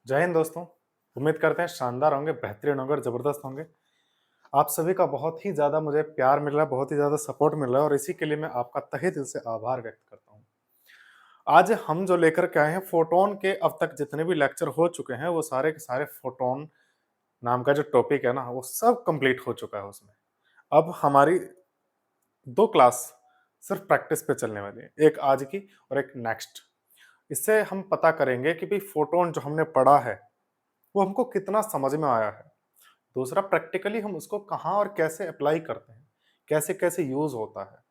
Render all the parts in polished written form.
जय हिंद दोस्तों। उम्मीद करते हैं शानदार होंगे, बेहतरीन होंगे और ज़बरदस्त होंगे। आप सभी का बहुत ही ज़्यादा मुझे प्यार मिल रहा है, बहुत ही ज़्यादा सपोर्ट मिल रहा है और इसी के लिए मैं आपका तहे दिल से आभार व्यक्त करता हूँ। आज हम जो लेकर के आए हैं फोटोन के अब तक जितने भी लेक्चर हो चुके हैं वो सारे के सारे फोटोन नाम का जो टॉपिक है ना वो सब कंप्लीट हो चुका है उसमें। अब हमारी 2 क्लास सिर्फ प्रैक्टिस पे चलने वाली है, एक आज की और एक नेक्स्ट। इससे हम पता करेंगे कि भाई फोटोन जो हमने पढ़ा है वो हमको कितना समझ में आया है। दूसरा प्रैक्टिकली हम उसको कहाँ और कैसे अप्लाई करते हैं, कैसे-कैसे यूज़ होता है।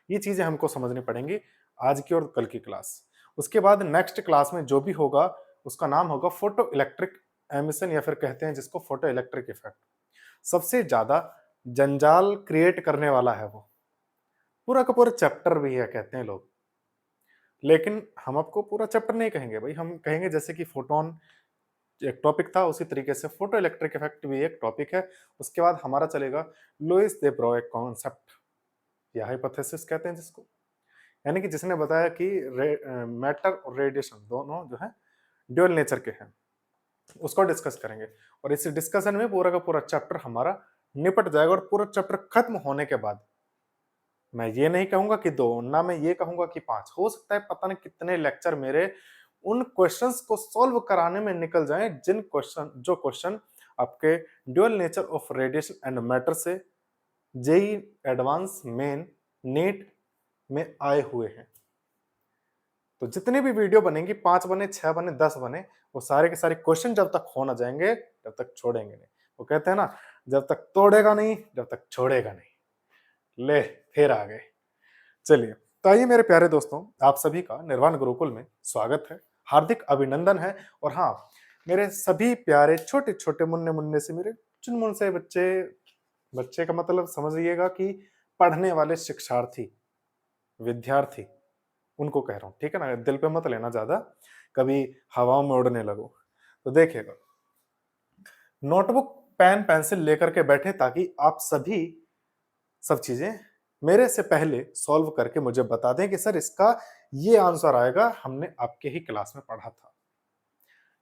ये चीज़ें हमको समझनी पड़ेंगी आज की और कल की क्लास। उसके बाद नेक्स्ट क्लास में जो भी होगा उसका नाम होगा फोटो इलेक्ट्रिक एमिशन या फिर कहते हैं जिसको फोटो इलेक्ट्रिक इफेक्ट। सबसे ज़्यादा जंजाल क्रिएट करने वाला है वो। पूरा का पूरा चैप्टर भी है कहते हैं लोग। लेकिन हम आपको पूरा चैप्टर नहीं कहेंगे भाई, हम कहेंगे जैसे कि फोटोन एक टॉपिक था उसी तरीके से फोटो इलेक्ट्रिक इफेक्ट भी एक टॉपिक है। उसके बाद हमारा चलेगा लुईस दे ब्रोए कॉन्सेप्ट या हाइपोथेसिस कहते हैं जिसको, यानी कि जिसने बताया कि मैटर और रेडिएशन दोनों जो है ड्यूअल नेचर के हैं, उसको डिस्कस करेंगे। और इस डिस्कशन में पूरा का पूरा चैप्टर हमारा निपट जाएगा और पूरा चैप्टर खत्म होने के बाद मैं ये नहीं कहूंगा कि 2 ना मैं ये कहूंगा कि 5, हो सकता है पता नहीं कितने लेक्चर मेरे उन क्वेश्चंस को सॉल्व कराने में निकल जाएं जो क्वेश्चन आपके dual nature of radiation and matter से जेई एडवांस मेन नीट में आए हुए हैं। तो जितने भी वीडियो बनेंगी 5 बने 6 बने 10 बने वो सारे के सारे क्वेश्चन जब तक हो ना जाएंगे तब तक छोड़ेंगे नहीं। वो कहते हैं ना, जब तक तोड़ेगा नहीं जब तक छोड़ेगा नहीं। ले फिर आ गए। चलिए, तो आइए मेरे प्यारे दोस्तों, आप सभी का निर्वाण गुरुकुल में स्वागत है, हार्दिक अभिनंदन है। और हाँ, मेरे सभी प्यारे छोटे-छोटे मुन्ने-मुन्ने से मेरे चुनमुन से बच्चे, बच्चे का मतलब समझिएगा कि पढ़ने वाले शिक्षार्थी, विद्यार्थी, उनको कह रहा हूँ, ठीक है ना? दिल पे मत लेना ज़्यादा, कभी हवाओं में उड़ने लगो। तो देखिएगा, नोटबुक, पेन, पेंसिल लेकर के बैठे ताकि आप सभी सब चीजें मेरे से पहले सॉल्व करके मुझे बता दें कि सर इसका ये आंसर आएगा, हमने आपके ही क्लास में पढ़ा था।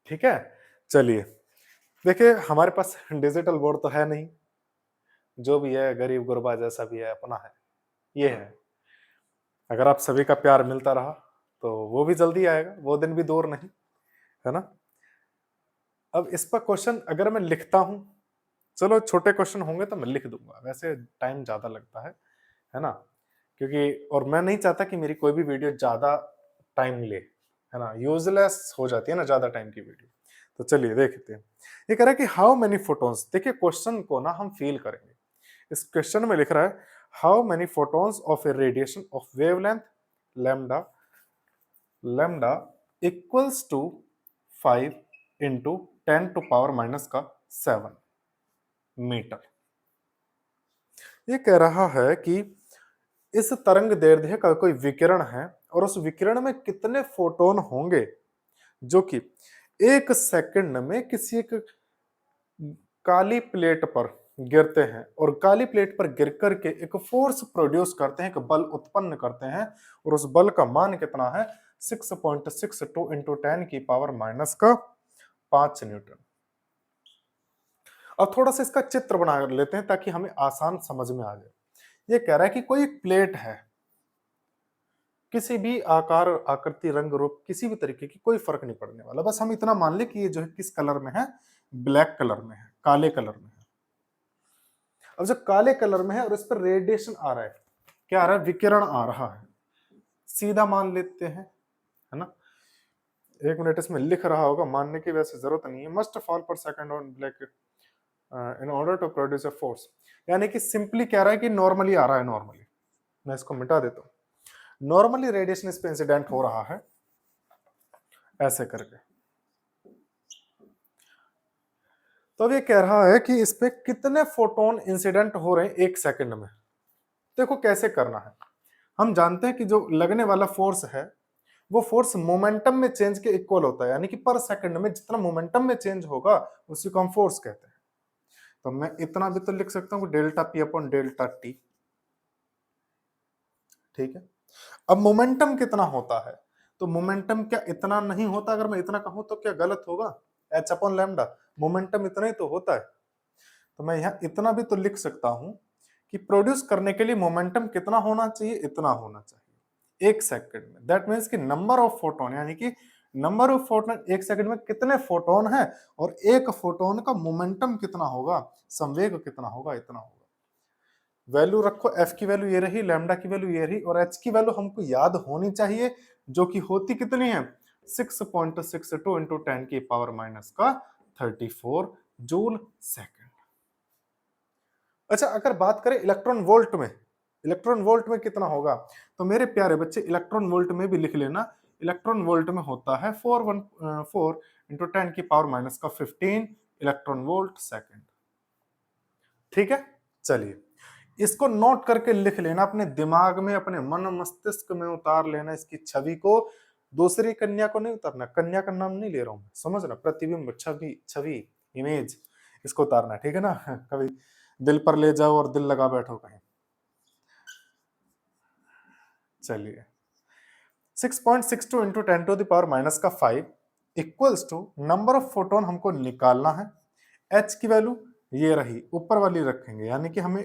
ठीक है, चलिए देखिए, हमारे पास डिजिटल बोर्ड तो है नहीं, जो भी है गरीब गुरबा जैसा भी है अपना है, ये है। अगर आप सभी का प्यार मिलता रहा तो वो भी जल्दी आएगा, वो दिन भी दूर नहीं, है ना? अब इस पर क्वेश्चन अगर मैं लिखता हूं, चलो छोटे क्वेश्चन होंगे तो मैं लिख दूंगा, वैसे टाइम ज्यादा लगता है ना? क्योंकि और मैं नहीं चाहता कि मेरी कोई भी वीडियो ज्यादा टाइम ले, है ना? यूजलेस हो जाती है ना ज्यादा टाइम की वीडियो। तो चलिए देखते हैं। ये कह रहा है कि हाउ मेनी फोटॉन्स, देखिए क्वेश्चन को ना हम फील करेंगे। इस क्वेश्चन में लिख रहा है how many photons of a radiation of wavelength lambda lambda equals to 5 into 10⁻⁻⁷ metre. ये कह रहा है कि इस तरंग दैर्ध्य का कोई विकिरण है और उस विकिरण में कितने फोटोन होंगे जो कि 1 सेकंड में किसी एक काली प्लेट पर गिरते हैं और काली प्लेट पर गिर करके एक फोर्स प्रोड्यूस करते हैं, एक बल उत्पन्न करते हैं। और उस बल का मान कितना है? 6.62 इंटू 10⁻⁵ न्यूटन। अब थोड़ा सा इसका चित्र बना लेते हैं ताकि हमें आसान समझ में आ जाए। ये कह रहा है कि कोई एक प्लेट है, किसी भी आकार, आकृति, रंग, रूप, किसी भी तरीके की कोई फर्क नहीं पड़ने वाला। बस हम इतना मान ले कि ये जो है किस कलर में है? ब्लैक कलर में है, काले कलर में है। अब जब काले कलर में है और इस पर रेडिएशन आ रहा है, क्या आ रहा है? विकिरण आ रहा है। सीधा मान लेते हैं, है ना? 1 मिनट इसमें लिख रहा होगा, मानने की वैसे जरूरत नहीं है। मस्ट फॉल पर second on black in order to produce a force, यानी कि सिंपली कह रहा है कि नॉर्मली आ रहा है। नॉर्मली मैं इसको मिटा देता हूं। नॉर्मली रेडिएशन इस पे इंसिडेंट हो रहा है ऐसे करके। तो अब ये कह रहा है कि इस पे कितने फोटोन इंसिडेंट हो रहे हैं 1 सेकंड में। देखो कैसे करना है। हम जानते हैं कि जो लगने वाला फोर्स है वो फोर्स मोमेंटम में चेंज के इक्वल होता है, यानी कि पर सेकंड में जितना मोमेंटम में चेंज होगा उसी को हम फोर्स कहते हैं। तो मैं इतना भी तो लिख सकता हूँ delta P upon delta T. ठीक है, अब मोमेंटम कितना होता है? तो मोमेंटम क्या इतना नहीं होता? अगर मैं इतना कहूं तो क्या गलत होगा? h अपॉन लैम्डा, मोमेंटम इतना ही तो होता है। तो मैं यहाँ इतना भी तो लिख सकता हूं कि प्रोड्यूस करने के लिए मोमेंटम कितना होना चाहिए, इतना होना चाहिए 1 सेकंड में। दैट मीन्स कि नंबर ऑफ फोटोन, यानी कि नंबर ऑफ फोटोन 1 सेकंड में कितने फोटोन है और एक फोटोन का मोमेंटम कितना होगा, संवेग कितना होगा, इतना होगा। वैल्यू रखो, एफ की वैल्यू ये रही, लैम्डा की वैल्यू ये रही, और एच की वैल्यू हमको याद होनी चाहिए, जो कि होती कितनी है 6.62 इंटू 10 की पावर माइनस का 34 जूल सेकंड। अच्छा, अगर बात करें इलेक्ट्रॉन वोल्ट में, इलेक्ट्रॉन वोल्ट में कितना होगा, तो मेरे प्यारे बच्चे इलेक्ट्रॉन वोल्ट में भी लिख लेना। इलेक्ट्रॉन वोल्ट में होता है 414 इंटू 10 की पावर माइनस का 15 इलेक्ट्रॉन वोल्ट सेकंड। ठीक है, चलिए इसको नोट करके लिख लेना अपने दिमाग में, अपने मन मस्तिष्क में उतार लेना इसकी छवि को। दूसरी कन्या को नहीं उतारना, कन्या का नाम नहीं ले रहा हूं, समझना, प्रतिबिंब, छवि, छवि, इमेज, इसको उतारना, ठीक है ना। कभी दिल पर ले जाओ और दिल लगा बैठो कहीं। चलिए 6.62 into 10 to the power minus का 5 equals to number of photon हमको निकालना है। एच की वैल्यू ये रही, ऊपर वाली रखेंगे, यानी कि हमें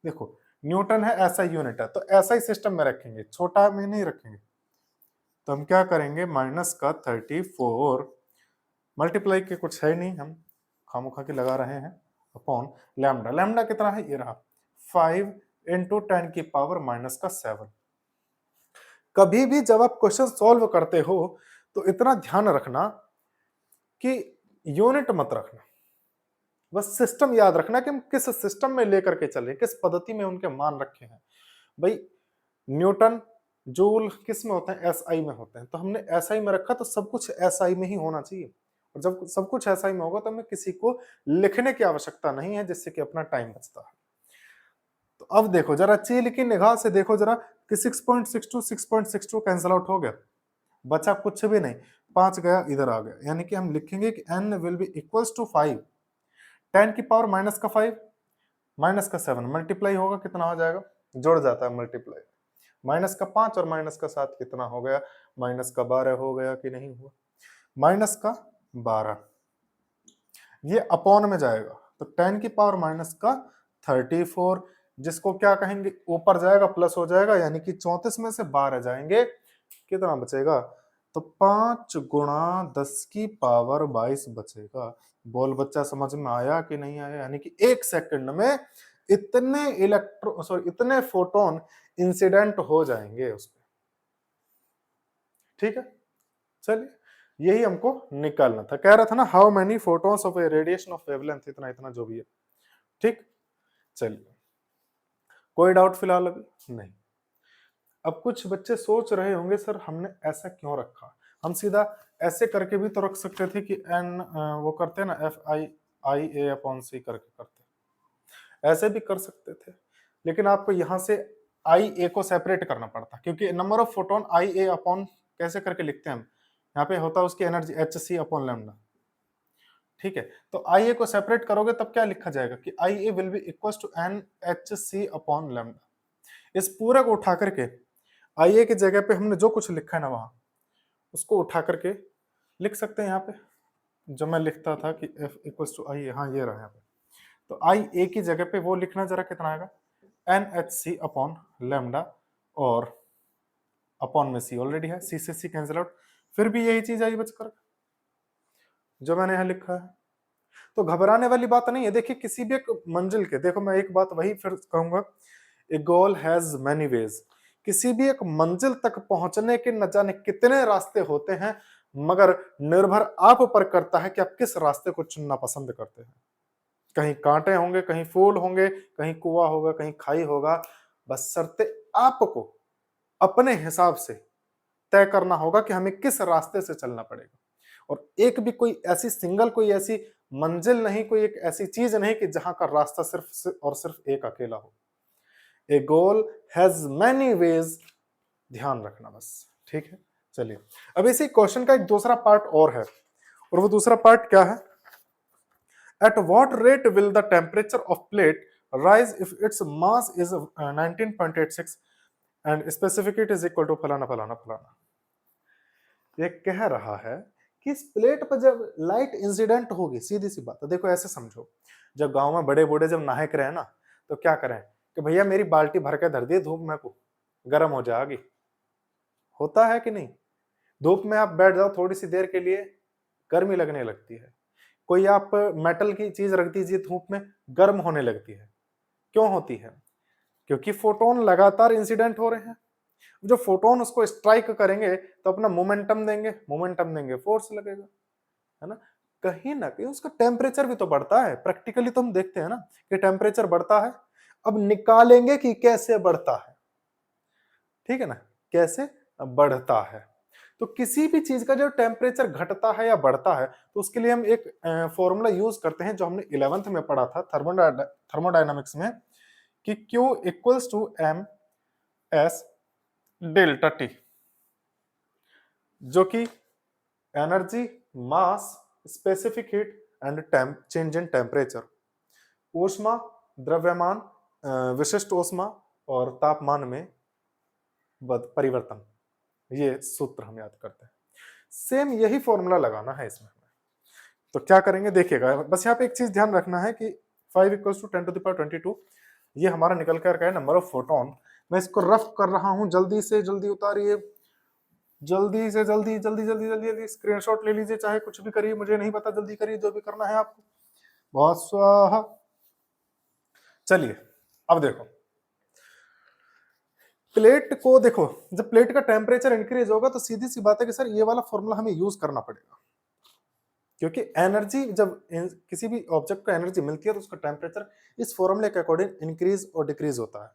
देखो न्यूटन है, ऐसा यूनिट है, तो ऐसा ही सिस्टम में रखेंगे, छोटा में नहीं रखेंगे। तो हम क्या करेंगे, माइनस का 34 मल्टीप्लाई के कुछ है नहीं, हम खामोखा के लगा रहे हैं, अपॉन लैम्डा। लैम्डा कितना है, ये रहा 5 इंटू 10 की पावर माइनस का 7। कभी भी जब आप क्वेश्चन सॉल्व करते हो तो इतना ध्यान रखना कि यूनिट मत रखना, बस सिस्टम याद रखना कि हम किस सिस्टम में लेकर के चले, किस पद्धति में उनके मान रखे हैं। भाई न्यूटन जूल किस में होते हैं, एसआई में होते हैं, तो हमने एसआई में रखा, तो सब कुछ एसआई में ही होना चाहिए। और जब सब कुछ एसआई में होगा तो हमें किसी को लिखने की आवश्यकता नहीं है, जिससे कि अपना टाइम बचता है। तो अब देखो जरा, चील की निगाह से देखो जरा कि 6.62 कैंसिल आउट हो गया, बचा कुछ भी नहीं, 5 गया इधर आ गया, यानी कि हम लिखेंगे कि n will be equals to 5, 10 की पावर माइनस का 5 माइनस का 7 मल्टीप्लाई होगा, कितना हो जाएगा, जुड़ जाता है मल्टीप्लाई, माइनस का 5 और माइनस का 7 कितना हो गया, माइनस का 12 हो गया कि नहीं हुआ, माइनस का 12, ये अपॉन में जाएगा, तो 10 की पावर माइनस का 34, जिसको क्या कहेंगे, ऊपर जाएगा प्लस हो जाएगा, यानी कि 34 में से 12 जाएंगे, कितना बचेगा, तो 5 गुणा 10 की पावर 22 बचेगा। बोल बच्चा समझ में आया कि नहीं आया, यानी कि 1 सेकंड में इतने फोटोन इंसिडेंट हो जाएंगे उस पर। ठीक है, चलिए यही हमको निकालना था, कह रहा था ना how many photons of a radiation of wavelength, इतना इतना जो भी है। ठीक, चलिए कोई डाउट फिलहाल अभी नहीं। अब कुछ बच्चे सोच रहे होंगे सर हमने ऐसा क्यों रखा, हम सीधा ऐसे करके भी तो रख सकते थे कि एन वो करते ना F I I A upon सी करके करते, ऐसे भी कर सकते थे, लेकिन आपको यहाँ से आई ए को सेपरेट करना पड़ता, क्योंकि number of photon I A upon कैसे करके लिखते हैं हम, यहाँ पे होता है उसकी एनर्जी एच सी अपॉन लैम्डा। ठीक है, तो आई ए को सेपरेट करोगे तब क्या लिखा जाएगा कि I A will be equal to N H C upon lambda. इस पूरे को उठा करके आई ए की जगह पे हमने जो कुछ लिखा है ना वहां, उसको उठा करके लिख सकते हैं यहाँ पे, जो मैं लिखता था कि एफ इक्वल टू आई ए, हाँ ये रहा यहाँ पे, तो आई ए की जगह पे वो लिखना जरा कितना आएगा, n H C upon lambda, और अपॉन में सी ऑलरेडी है, सी से सी कैंसिल आउट, फिर भी यही चीज आई बचकर जो मैंने यहाँ लिखा है। तो घबराने वाली बात नहीं है। देखिए किसी भी एक मंजिल के, देखो मैं एक बात वही फिर कहूंगा, ए गोल हैज मैनी वेज, किसी भी एक मंजिल तक पहुंचने के न जाने कितने रास्ते होते हैं, मगर निर्भर आप पर करता है कि आप किस रास्ते को चुनना पसंद करते हैं। कहीं कांटे होंगे, कहीं फूल होंगे, कहीं कुआं होगा, कहीं खाई होगा, बस शर्ते आपको अपने हिसाब से तय करना होगा कि हमें किस रास्ते से चलना पड़ेगा। और एक भी कोई ऐसी सिंगल, कोई ऐसी मंजिल नहीं, कोई एक ऐसी चीज नहीं कि जहां का रास्ता सिर्फ और सिर्फ एक अकेला हो। ए गोल हैज मैनी वेज, ध्यान रखना बस। ठीक है, चलिए अब इसी क्वेश्चन का एक दूसरा पार्ट और है, और वो दूसरा पार्ट क्या है, at what rate will the temperature of plate rise if its mass is 19.86 and specific heat is equal to फलाना फलाना फलाना। ये कह रहा है कि इस प्लेट पर जब लाइट इंसिडेंट होगी, सीधी सी बात है, देखो ऐसे समझो, जब गांव में बड़े बूढ़े जब नहायक रहे ना, तो क्या करें कि भैया मेरी बाल्टी भर के धर दिए धूप में को, गर्म हो जाएगी। होता है कि नहीं? धूप में आप बैठ जाओ थोड़ी सी देर के लिए, गर्मी लगने लगती है। कोई आप मेटल की चीज रख दीजिए धूप में, गर्म होने लगती है। क्यों होती है? क्योंकि फोटोन लगातार इंसिडेंट हो रहे हैं। जो फोटोन उसको स्ट्राइक करेंगे तो अपना मोमेंटम देंगे, फोर्स लगेगा, है ना? कहीं ना कहीं उसका टेम्परेचर भी तो बढ़ता है। प्रैक्टिकली तो हम देखते हैं ना कि टेम्परेचर बढ़ता है। अब निकालेंगे कि कैसे बढ़ता है, ठीक है ना, कैसे बढ़ता है। तो किसी भी चीज का जो टेम्परेचर घटता है या बढ़ता है, तो उसके लिए हम एक फॉर्मूला यूज करते हैं जो हमने 11th में पढ़ा था थर्मोडायनामिक्स में, कि Q equals to m s delta t, जो कि energy, mass, specific heat and change in temperature, ऊष्मा, द्रव्यमान, विशिष्ट ऊष्मा और तापमान में परिवर्तन, ये सूत्र हम याद करते हैं। सेम यही फॉर्मूला लगाना है इसमें। तो क्या करेंगे देखिएगा, बस यहाँ पे एक चीज ध्यान रखना है कि 5 equals to 10 to the power 22, ये हमारा निकल कर है नंबर ऑफ फोटोन। मैं इसको रफ कर रहा हूं, जल्दी से जल्दी उतारिए, जल्दी से जल्दी जल्दी जल्दी जल्दी जल्दी स्क्रीनशॉट ले लीजिए, चाहे कुछ भी करिए, मुझे नहीं पता, जल्दी करिए जो भी करना है आपको। बहुत स्वाहा। चलिए अब देखो, प्लेट को देखो, जब प्लेट का टेम्परेचर इंक्रीज होगा तो सीधी सी बात है कि सर ये वाला फॉर्मूला हमें यूज करना पड़ेगा, क्योंकि एनर्जी जब किसी भी ऑब्जेक्ट को एनर्जी मिलती है तो उसका टेम्परेचर इस फॉर्मूले के अकॉर्डिंग इंक्रीज और डिक्रीज होता है।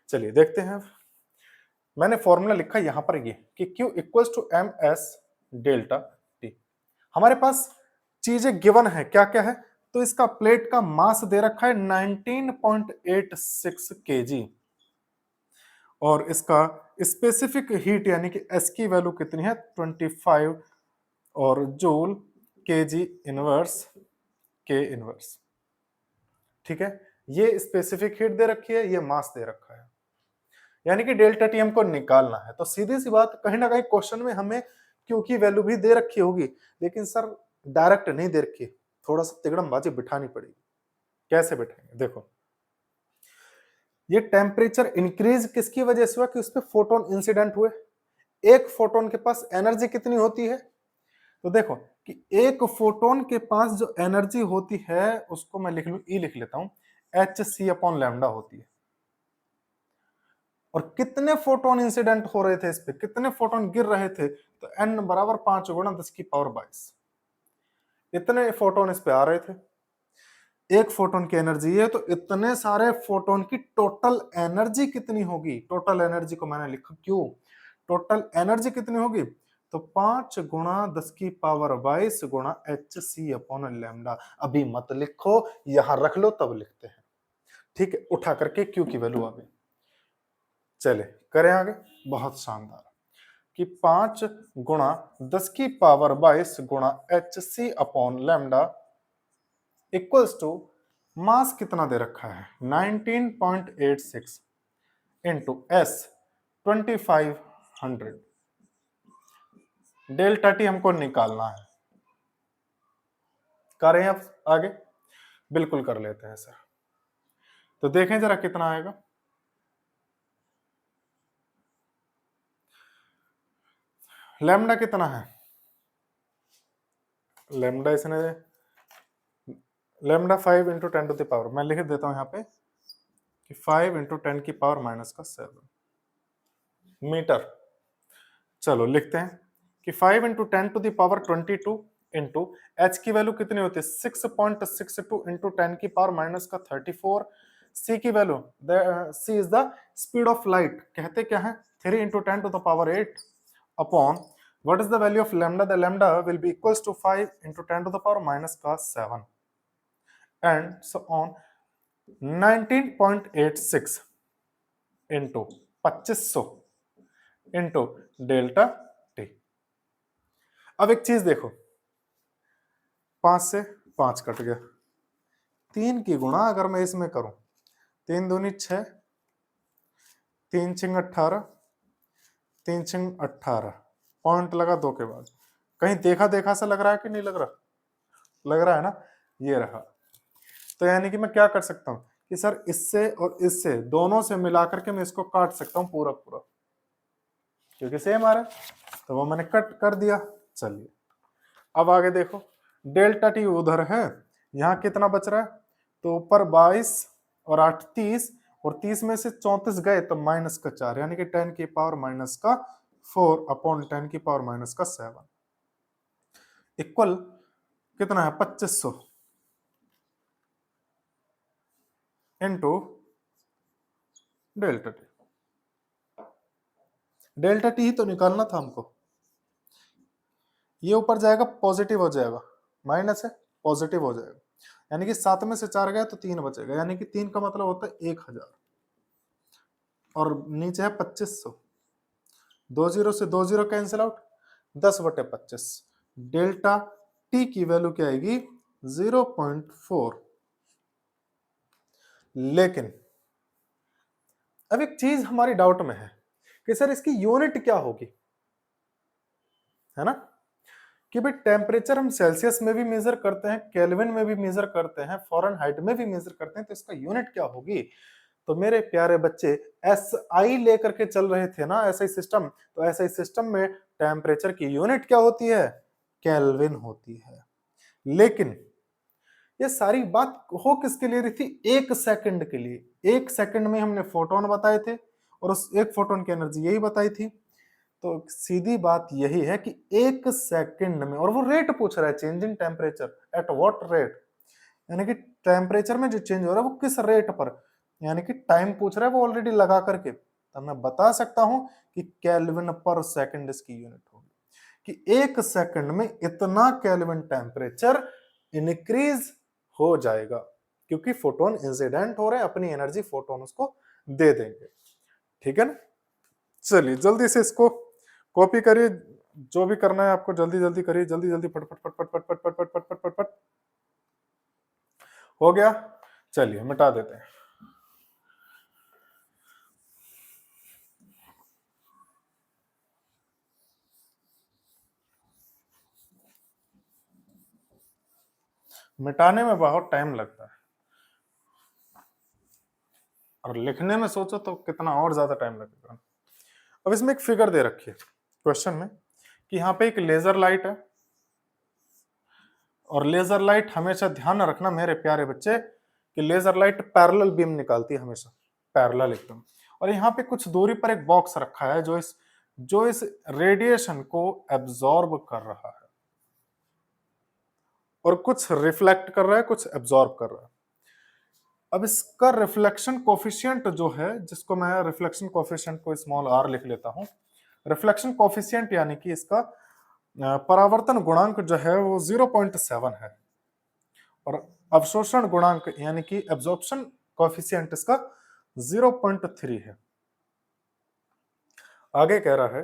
चलिए देखते हैं, मैंने फॉर्मूला लिखा यहां पर ये कि Q equals to m s delta t. हमारे पास चीजें गिवन है, क्या क्या है, तो इसका प्लेट का मास दे रखा है 19.86 kg, और इसका स्पेसिफिक हीट यानी कि एस की वैल्यू कितनी है 25 और जूल केजी इनवर्स के इनवर्स, ठीक है। ये स्पेसिफिक हीट दे रखी है, ये मास दे रखा है, यानी कि डेल्टा टी हमको निकालना है। तो सीधी सी बात, कहीं ना कहीं क्वेश्चन में हमें क्यू की वैल्यू भी दे रखी होगी, लेकिन सर डायरेक्ट नहीं दे रखी, थोड़ा सा तिगड़मबाजी बिठानी पड़ेगी। कैसे बिठाएंगे देखो, ये टेम्परेचर इंक्रीज किसकी वजह से हुआ कि उस पर फोटोन इंसिडेंट हुए। एक फोटोन के पास एनर्जी कितनी होती है, तो देखो कि एक फोटोन के पास जो एनर्जी होती है उसको मैं लिख लू, ई लिख लेता हूं, एच सी अपॉन लैम्डा होती है। और कितने फोटोन इंसिडेंट हो रहे थे इस पे, कितने फोटोन गिर रहे थे, तो एन बराबर 5 गुणा 10 की पावर 22, इतने फोटोन इस पे आ रहे थे। एक फोटोन की एनर्जी है, तो इतने सारे फोटोन की टोटल एनर्जी कितनी होगी, टोटल एनर्जी को मैंने लिखा क्यों, टोटल एनर्जी कितनी होगी, तो 5 गुणा 10 की पावर 22 गुणा एच सी अपॉन लैम्डा। अभी मत लिखो, यहां रख लो तब लिखते हैं, ठीक है, उठा करके क्यू की वैल्यू आ गई। चले करें आगे, बहुत शानदार, कि 5 गुणा 10 की पावर 22 गुणा h C upon lambda equals to mass कितना दे रखा है 19.86 इंटू एस 2500, डेल्टा टी हमको निकालना है। करें अब आगे, बिल्कुल कर लेते हैं सर। तो देखें जरा कितना आएगा, लैम्डा कितना है, लैम्डा इसने lambda 5 into 10 to the power, मैं लिख देता हूं यहाँ पे कि 5 इंटू 10 की पावर माइनस का 7 मीटर। चलो लिखते हैं कि 5 into 10 to the power 22 into h की वैल्यू कितनी होती है 6.62 इंटू 10 की पावर माइनस का 34, सी की value, C is the speed of light, कहते क्या है 3 into 10 to the power 8 upon what is the value of lambda, the lambda will be equals to 5 into 10 to the power minus का 7 and so on 19.86 into 2500 into delta T. अब एक चीज देखो, 5 से 5 cut गया, 3 की गुणा अगर मैं इसमें करूं, 3 दूनी 6, 3 छिंग 18, 3 छिंग 18, पॉइंट लगा 2 के बाद, कहीं देखा देखा सा लग रहा है कि नहीं लग रहा? लग रहा है ना? ये रहा। तो यानी कि मैं क्या कर सकता हूँ कि सर इससे और इससे दोनों से मिलाकर के मैं इसको काट सकता हूँ पूरा पूरा, क्योंकि सेम आ रहा है, तो वो मैंने कट कर दिया। चलिए अब आगे देखो, डेल्टा टी उधर है, यहाँ कितना बच रहा है? तो ऊपर 22 और 8 30, और 30 में से 34 गए तो माइनस का 4, यानी कि 10 की पावर माइनस का 4 अपॉन 10 की पावर माइनस का 7 इक्वल कितना है? 2500 into delta T. Delta T ही तो निकालना था हमको। ये ऊपर जाएगा पॉजिटिव हो जाएगा, माइनस है पॉजिटिव हो जाएगा, यानी कि 7 में से 4 गया तो 3 बचेगा, यानी कि 3 का मतलब होता है 1000, और नीचे है 2500। 2 जीरो से 2 zero cancel out, 10/25। Delta T की वैल्यू क्या आएगी? 0.4। लेकिन अब एक चीज हमारी डाउट में है कि सर इसकी यूनिट क्या होगी, है ना? कि भाई टेम्परेचर हम सेल्सियस में भी मेजर करते हैं, केल्विन में भी मेजर करते हैं, फॉरेनहाइट में भी मेजर करते हैं, तो इसका यूनिट क्या होगी? तो मेरे प्यारे बच्चे एस आई लेकर के चल रहे थे ना, एसआई सिस्टम, तो एसआई सिस्टम में टेम्परेचर की यूनिट क्या होती है? केल्विन होती है। लेकिन ये सारी बात हो किसके लिए रही थी? 1 सेकंड के लिए। 1 सेकंड में हमने फोटोन बताए थे, और उस एक फोटोन की एनर्जी यही बताई थी। तो सीधी बात यही है कि 1 सेकंड में, और वो रेट पूछ रहा है, change in temperature at what rate, यानी कि टेम्परेचर में जो चेंज हो रहा है वो किस रेट पर, यानी कि टाइम पूछ रहा है वो ऑलरेडी लगा करके, तो मैं बता सकता हूं कि केल्विन पर सेकंड इसकी यूनिट होगी, कि 1 सेकंड में इतना केल्विन टेम्परेचर इंक्रीज हो जाएगा, क्योंकि फोटोन इंसिडेंट हो रहे हैं, अपनी एनर्जी फोटोन उसको दे देंगे। ठीक है ना? चलिए जल्दी से इसको कॉपी करिए, जो भी करना है आपको जल्दी जल्दी करिए, जल्दी जल्दी फट फट फट फट फट फट फट फट फट फट फट। हो गया? चलिए मिटा देते हैं। मिटाने में बहुत टाइम लगता है, और लिखने में सोचो तो कितना और ज्यादा टाइम लगेगा। अब इसमें एक फिगर दे रखी है क्वेश्चन में, कि यहाँ पे एक लेजर लाइट है, और लेजर लाइट हमेशा ध्यान रखना मेरे प्यारे बच्चे कि लेजर लाइट पैरेलल बीम निकालती है हमेशा, पैरेलल एकदम। और यहाँ पे कुछ दूरी पर एक बॉक्स रखा है जो इस रेडिएशन को एब्जॉर्ब कर रहा है, और कुछ रिफ्लेक्ट कर रहा है, कुछ एब्जॉर्ब कर रहा है। अब इसका रिफ्लेक्शन कोफिशिएंट जो है, जिसको मैं रिफ्लेक्शन कोफिशिएंट को स्मॉल r लिख लेता हूं, रिफ्लेक्शन कोफिशिएंट यानी कि इसका परावर्तन गुणांक जो है वो 0.7 है, और अवशोषण गुणांक यानी कि एब्जॉर्प्शन कोफिशिएंट इसका 0.3 है। आगे कह रहा है,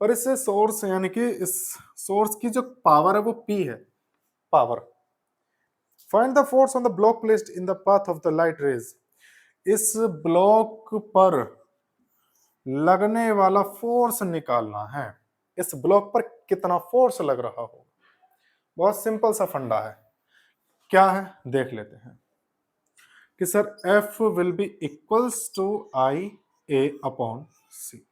और इससे सोर्स यानी कि इस सोर्स की जो पावर है वो P है, power. Find the force on the block placed in the path of the light rays. इस ब्लॉक पर लगने वाला फोर्स निकालना है, इस ब्लॉक पर कितना फोर्स लग रहा हो। बहुत सिंपल सा फंडा है, क्या है देख लेते हैं, कि sir F will be equals to I A upon C,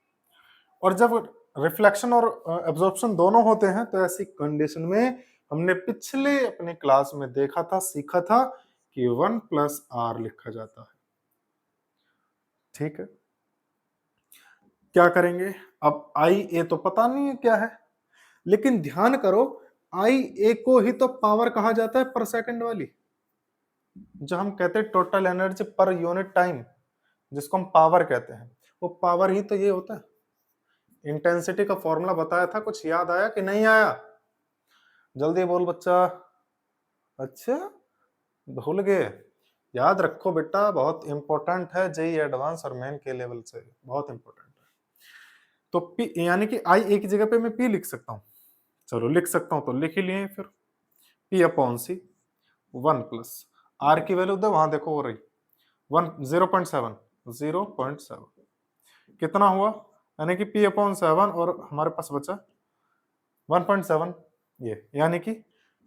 और जब रिफ्लेक्शन और एब्जॉर्प्शन दोनों होते हैं तो ऐसी कंडीशन में हमने पिछले अपने क्लास में देखा था, सीखा था कि 1+r लिखा जाता है। ठीक है, क्या करेंगे? अब आई ए तो पता नहीं है क्या है, लेकिन ध्यान करो आई ए को ही तो पावर कहा जाता है पर सेकंड वाली, जो हम कहते हैं total energy per unit time, जिसको हम पावर कहते हैं, वो पावर ही तो ये होता है। इंटेंसिटी का फॉर्मूला बताया था, कुछ याद आया कि नहीं आया? जल्दी बोल बच्चा। अच्छा भूल गए? याद रखो बेटा, बहुत इंपॉर्टेंट है, जेई एडवांस और मेन के लेवल से बहुत इंपॉर्टेंट है। तो पी यानी कि आई ए की जगह पे मैं पी लिख सकता हूँ, चलो लिख सकता हूँ तो लिख ही लिए फिर, पी अपॉन सी 1+r की वैल्यू दो, वहां देखो हो रही 0.7, 0.7 कितना हुआ, यानी कि P/7, और हमारे पास बचा 1.7 ये, यानी कि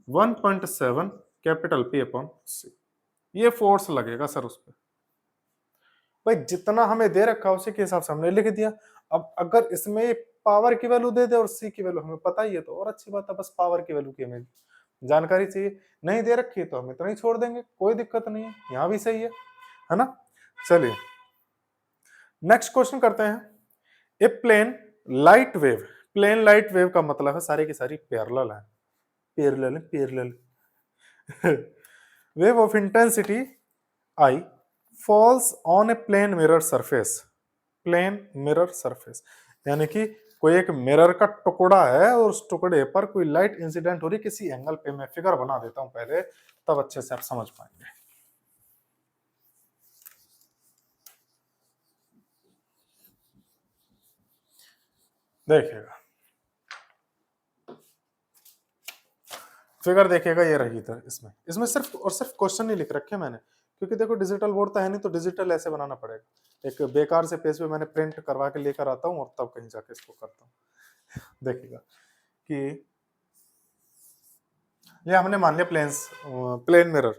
1.7 कैपिटल P अपॉन C, ये फोर्स लगेगा सर उस पर। भाई जितना हमें दे रखा उसी के हिसाब से हमने लिख दिया। अब अगर इसमें पावर की वैल्यू दे दे और सी की वैल्यू हमें पता ही है तो और अच्छी बात है, बस पावर की वैल्यू की हमें जानकारी चाहिए। नहीं दे रखी है तो हम इतना ही छोड़ देंगे, कोई दिक्कत नहीं है, यहाँ भी सही है ना। चलिए नेक्स्ट क्वेश्चन करते हैं। A plane light wave, plane light wave का मतलब है सारी की सारी पैरेलल है, पैरेलल है, parallel wave of intensity I falls on a plane mirror surface, plane mirror surface, यानी कि कोई एक मिरर का टुकड़ा है और उस टुकड़े पर कोई लाइट इंसिडेंट हो रही किसी एंगल पे। मैं फिगर बना देता हूं पहले, तब अच्छे से आप समझ पाएंगे। देखिएगा फिगर, देखिएगा ये रही इधर, इसमें इसमें सिर्फ और सिर्फ क्वेश्चन नहीं लिख रखे मैंने, क्योंकि देखो डिजिटल बोर्ड तो है नहीं, तो डिजिटल ऐसे बनाना पड़ेगा। एक बेकार से पेज पे मैंने प्रिंट करवा के लेकर आता हूँ और तब कहीं जाके इसको करता हूँ। देखिएगा कि ये हमने मान लिया प्लेन मिरर।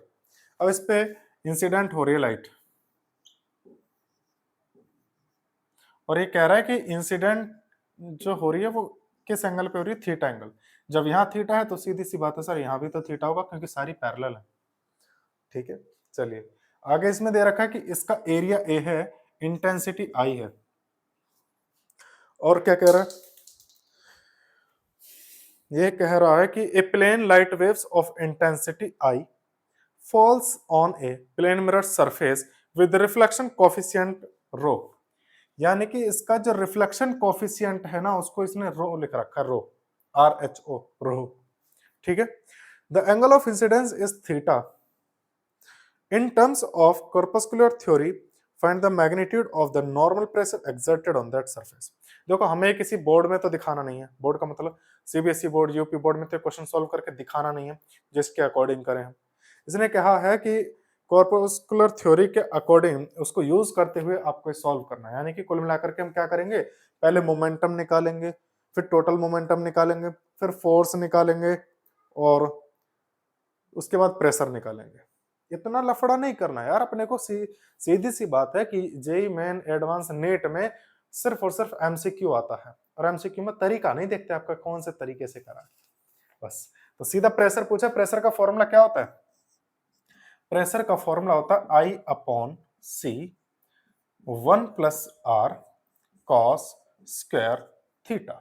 अब इस पे इंसिडेंट हो रही है लाइट, और ये कह रहा है कि इंसिडेंट जो हो रही है वो किस एंगल पे हो रही है, थीटा एंगल। जब यहाँ थीटा है तो सीधी सी बात है सर यहाँ भी तो थीटा होगा, क्योंकि सारी पैरेलल है। ठीक है, चलिए आगे इसमें दे रखा है कि इसका एरिया ए है, इंटेंसिटी आई है, और क्या कह रहा है, ये कह रहा है कि a plane light waves of intensity I falls on a plane mirror surface with reflection coefficient rho, यानी कि इसका जो रिफ्लेक्शन कोफिशिएंट है ना उसको इसने रो लिख रखा है, रो, RHO, रो। ठीक है, the angle of incidence is theta. In terms of corpuscular theory find the magnitude of the normal pressure exerted on that surface. देखो हमें किसी बोर्ड में तो दिखाना नहीं है, बोर्ड का मतलब सीबीएसई बोर्ड, यूपी बोर्ड में तो क्वेश्चन सॉल्व करके दिखाना नहीं है जिसके अकॉर्डिंग करें हम। इसने कहा है कि कॉर्पस्कुलर थ्योरी के अकॉर्डिंग उसको यूज करते हुए आपको सॉल्व करना है, यानी कि कुल मिलाकर के हम क्या करेंगे, पहले मोमेंटम निकालेंगे, फिर टोटल मोमेंटम निकालेंगे, फिर फोर्स निकालेंगे, और उसके बाद प्रेशर निकालेंगे। इतना लफड़ा नहीं करना यार अपने को। सीधी सी बात है कि जेई मेन एडवांस नेट में सिर्फ और सिर्फ एमसीक्यू आता है, और एमसीक्यू में तरीका नहीं देखते आपका कौन से तरीके से करा है, बस। तो सीधा प्रेशर पूछा, प्रेशर का फॉर्मूला क्या होता है, प्रेशर का फॉर्मूला होता है आई अपॉन सी 1+r cos स्क्वायर थीटा,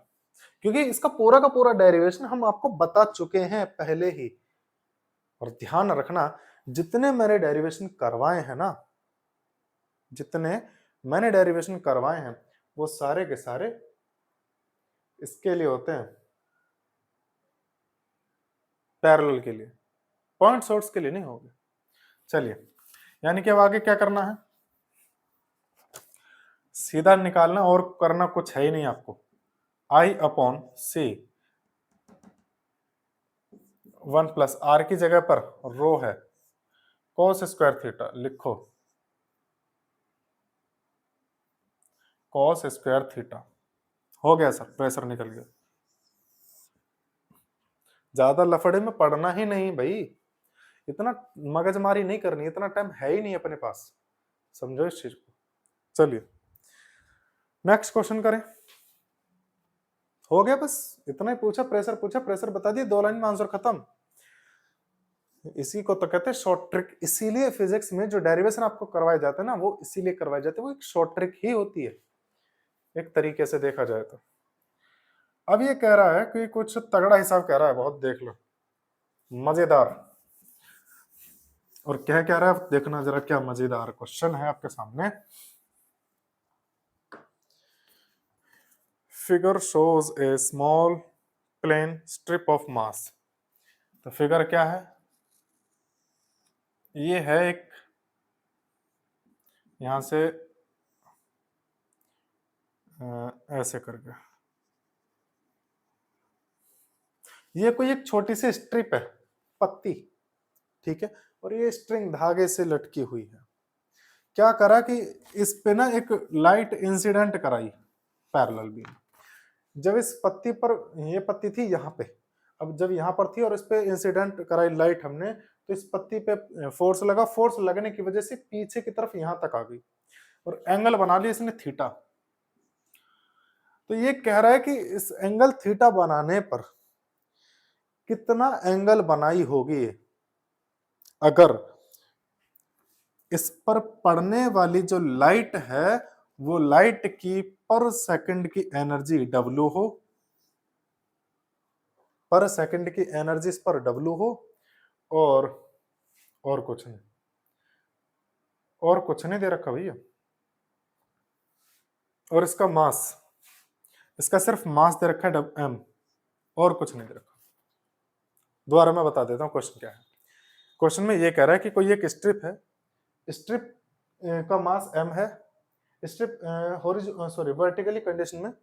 क्योंकि इसका पूरा का पूरा डेरिवेशन हम आपको बता चुके हैं पहले ही। और ध्यान रखना जितने मैंने डेरिवेशन करवाए हैं ना, जितने मैंने डेरिवेशन करवाए हैं वो सारे के सारे इसके लिए होते हैं, पैरेलल के लिए, पॉइंट सोर्स के लिए नहीं होंगे। चलिए यानी कि अब आगे क्या करना है, सीधा निकालना, और करना कुछ है ही नहीं आपको। आई अपॉन सी 1+r की जगह पर रो है, cos स्क्वायर थीटा लिखो, cos स्क्वायर थीटा। हो गया सर, प्रेशर निकल गया। ज्यादा लफड़े में पढ़ना ही नहीं भाई, इतना मगजमारी नहीं करनी, इतना टाइम है ही नहीं अपने पास, समझो इस चीज को। चलिए नेक्स्ट क्वेश्चन करें। हो गया, बस इतना ही पूछा, प्रेशर पूछा, प्रेशर बता दिए, 2 लाइन में आंसर खत्म। इसी को तो कहते हैं शॉर्ट ट्रिक। इसीलिए फिजिक्स में जो डेरिवेशन आपको करवाए जाते हैं ना वो इसीलिए करवाए जाते हैं, वो एक शॉर्ट ट्रिक ही होती है एक तरीके से देखा जाए तो। अब ये कह रहा है कि कुछ तगड़ा हिसाब कह रहा है, बहुत देख लो, मजेदार। और क्या कह रहा है देखना जरा, क्या मजेदार क्वेश्चन है आपके सामने। Figure shows a small plane strip of mass. तो फिगर क्या है, ये है एक, यहां से ऐसे करके, ये कोई एक छोटी सी स्ट्रिप है, पत्ती, ठीक है, और ये स्ट्रिंग धागे से लटकी हुई है। क्या करा कि इस पे ना एक लाइट इंसिडेंट कराई पैरेलल बीम, जब इस पत्ती पर, ये पत्ती थी यहाँ पे, अब जब यहाँ पर थी और इस पे इंसिडेंट कराई लाइट हमने, तो इस पत्ती पे फोर्स लगा, फोर्स लगने की वजह से पीछे की तरफ यहाँ तक आ गई और एंगल बना लिया इसने थीटा। तो ये कह रहा है कि इस एंगल थीटा बनाने पर कितना एंगल बनाई होगी अगर इस पर पड़ने वाली जो लाइट है वो लाइट की पर सेकंड की एनर्जी W हो, पर सेकंड की एनर्जी इस पर W हो, और कुछ नहीं, और कुछ नहीं दे रखा भैया, और इसका मास, इसका सिर्फ मास दे रखा है m, और कुछ नहीं दे रखा। दोबारा मैं बता देता हूँ क्वेश्चन क्या है। क्वेश्चन में ये कह रहा है कि कोई एक स्ट्रिप है, स्ट्रिप का मास m है, स्ट्रिप वर्टिकली कंडीशन में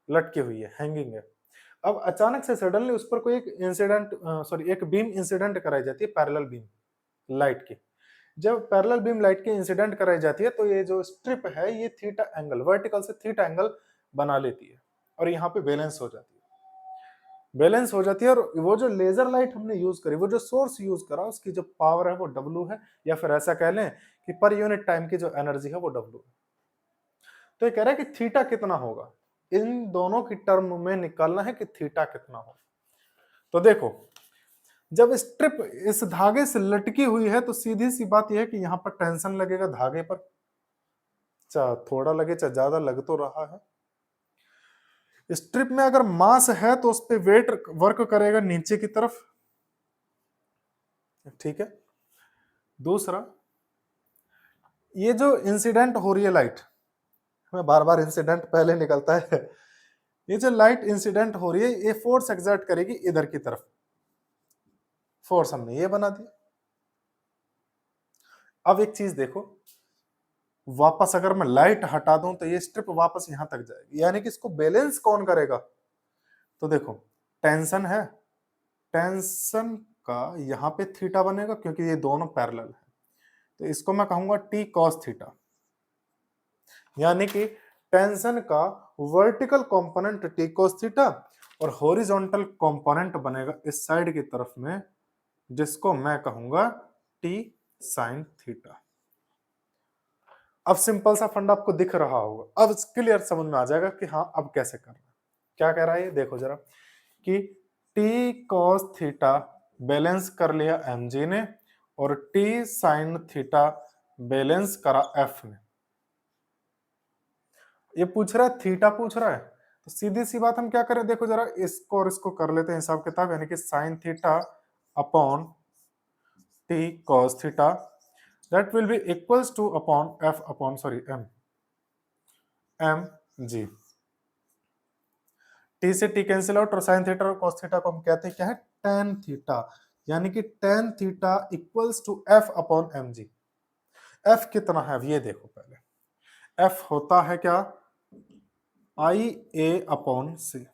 लटकी हुई है, हैंगिंग है। अब अचानक से सडनली उस पर कोई एक इंसिडेंट एक बीम इंसिडेंट कराई जाती है, पैरेलल बीम लाइट की। जब पैरेलल बीम लाइट की इंसिडेंट कराई जाती है तो ये जो स्ट्रिप है ये थीटा एंगल, वर्टिकल से थीटा एंगल बना लेती है और यहाँ पे बैलेंस हो जाती है, बैलेंस हो जाती है। और वो जो लेजर लाइट हमने यूज करी, वो जो सोर्स यूज करा, उसकी जो पावर है वो W है, या फिर ऐसा कह लें कि पर यूनिट टाइम की जो एनर्जी है वो W है। तो ये कह रहा है कि थीटा कितना होगा, इन दोनों की टर्म में निकालना है कि थीटा कितना हो। तो देखो, जब स्ट्रिप इस धागे से लटकी हुई है तो सीधी सी बात यह है कि यहां पर टेंशन लगेगा धागे पर, चाहे थोड़ा लगे चाहे ज्यादा लग तो रहा है। स्ट्रिप में अगर मास है तो उस पर वेट वर्क करेगा नीचे की तरफ, ठीक है। दूसरा, ये जो इंसिडेंट हो रही है लाइट, मैं बार बार इंसिडेंट पहले निकलता है, ये जो लाइट इंसिडेंट हो रही है ये फोर्स एक्सर्ट करेगी इधर की तरफ, फोर्स हमने ये बना दिया। अब एक चीज देखो, वापस अगर मैं लाइट हटा दूं तो ये स्ट्रिप वापस यहां तक जाएगी, यानी कि इसको बैलेंस कौन करेगा। तो देखो, टेंशन है, टेंशन का यहां पे थीटा बनेगा क्योंकि ये दोनों पैरेलल है, तो इसको मैं कहूंगा T cos थीटा, यानी कि टेंशन का vertical component T cos theta और हॉरिजॉन्टल कंपोनेंट बनेगा इस साइड की तरफ में, जिसको मैं कहूंगा T sin थीटा। अब सिंपल सा फंडा आपको दिख रहा होगा, अब क्लियर समझ में आ जाएगा कि हाँ अब कैसे करना। क्या कह रहा है ये देखो जरा, कि T cos थीटा बैलेंस कर लिया mg ने और T sin थीटा बैलेंस करा f ने। ये पूछ रहा है थीटा पूछ रहा है, तो सीधी सी बात हम क्या करें, देखो जरा इसको और इसको कर लेते हैं हिसाब किताब, यानी कि sin theta upon T cos theta, that will be equals to upon f upon m g। T से टी कैंसिल आउट और साइन थीटा और कॉस थीटा को हम कहते हैं क्या है, टेन थीटा, यानी कि tan theta equals to f upon m g. F कितना है ये देखो, पहले एफ होता है क्या, आई ए अपॉन सी,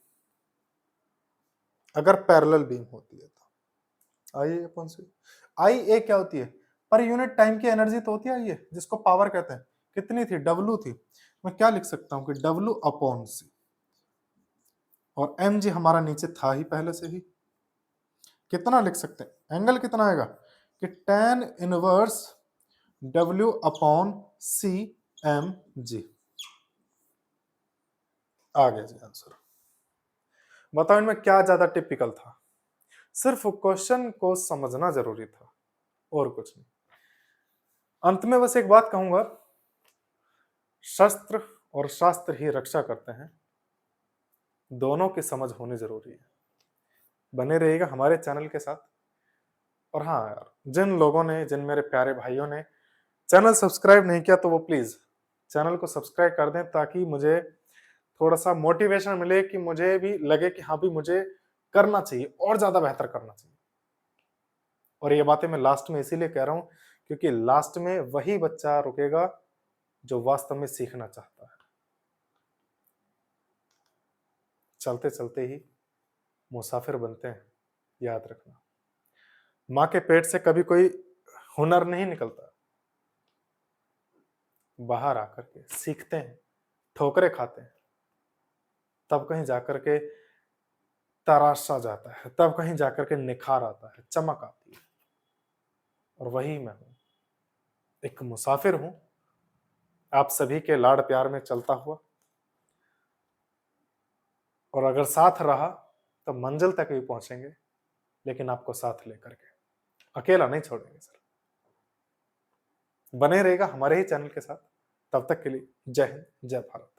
अगर पैरेलल बीम होती है तो आई ए अपॉन सी। आई ए क्या होती है, पर यूनिट टाइम की एनर्जी तो होती है आई ए, जिसको पावर कहते हैं। कितनी थी, डब्लू थी। मैं क्या लिख सकता हूं कि डब्लू अपॉन सी, और एम जी हमारा नीचे था ही पहले से ही। कितना लिख सकते हैं, एंगल कितना आएगा कि tan inverse W upon C M G. आ गया जी आंसर। बताओ इनमें क्या ज्यादा टिपिकल था, सिर्फ क्वेश्चन को समझना जरूरी था और कुछ नहीं। अंत में बस एक बात कहूंगा, शस्त्र और शास्त्र ही रक्षा करते हैं, दोनों की समझ होनी जरूरी है। बने रहिएगा हमारे चैनल के साथ। और हाँ यार, जिन लोगों ने, जिन मेरे प्यारे भाइयों ने चैनल सब्सक्राइब नहीं किया तो वो प्लीज चैनल को सब्सक्राइब कर दें, ताकि मुझे थोड़ा सा मोटिवेशन मिले, कि मुझे भी लगे कि हाँ भी मुझे करना चाहिए और ज्यादा बेहतर करना चाहिए। और ये बातें मैं लास्ट में इसीलिए कह रहा हूं क्योंकि लास्ट में वही बच्चा रुकेगा जो वास्तव में सीखना चाहता है। चलते चलते ही मुसाफिर बनते हैं, याद रखना। माँ के पेट से कभी कोई हुनर नहीं निकलता, बाहर आकर के सीखते हैं, ठोकरे खाते हैं, तब कहीं जाकर के तराशा जाता है, तब कहीं जाकर के निखार आता है, चमक आती है। और वही मैं हूँ, एक मुसाफिर हूँ, आप सभी के लाड प्यार में चलता हुआ, और अगर साथ रहा तो मंजिल तक भी पहुंचेंगे, लेकिन आपको साथ लेकर के, अकेला नहीं छोड़ेंगे सर। बने रहेगा हमारे ही चैनल के साथ। तब तक के लिए जय हिंद, जय भारत।